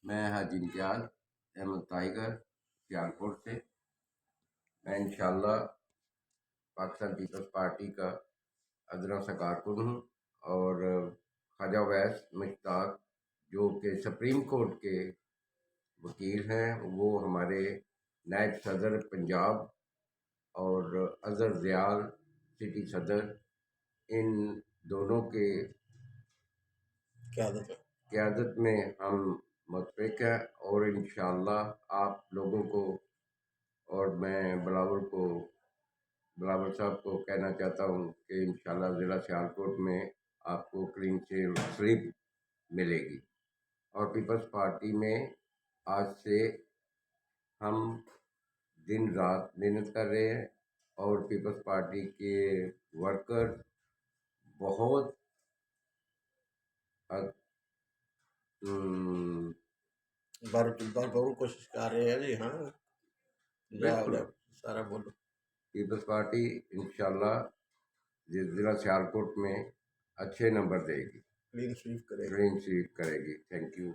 میں حاجی امتیاز احمد ٹائیگر سیالکوٹ سے. میں انشاءاللہ پاکستان پیپلز پارٹی کا ادنا سا کارکن ہوں، اور خواجہ اویس مشتاق جو کہ سپریم کورٹ کے وکیل ہیں، وہ ہمارے نائب صدر پنجاب، اور اظہر ضیال سٹی صدر، ان دونوں کے قیادت میں ہم متفق ہیں. اور انشاءاللہ آپ لوگوں کو، اور میں بلاول صاحب کو کہنا چاہتا ہوں کہ انشاءاللہ ضلع سیالکوٹ میں آپ کو کلین سلیپ ملے گی. اور پیپلز پارٹی میں آج سے ہم دن رات محنت کر رہے ہیں، اور پیپلز پارٹی کے ورکر بہت بھرپور کوشش کر رہے ہیں. جی ہاں، بالکل. سارا بولو. پیپلز پارٹی انشاءاللہ ضلع سیالکوٹ میں اچھے نمبر دے گی، کلین سویپ کرے کرے گی. Thank you.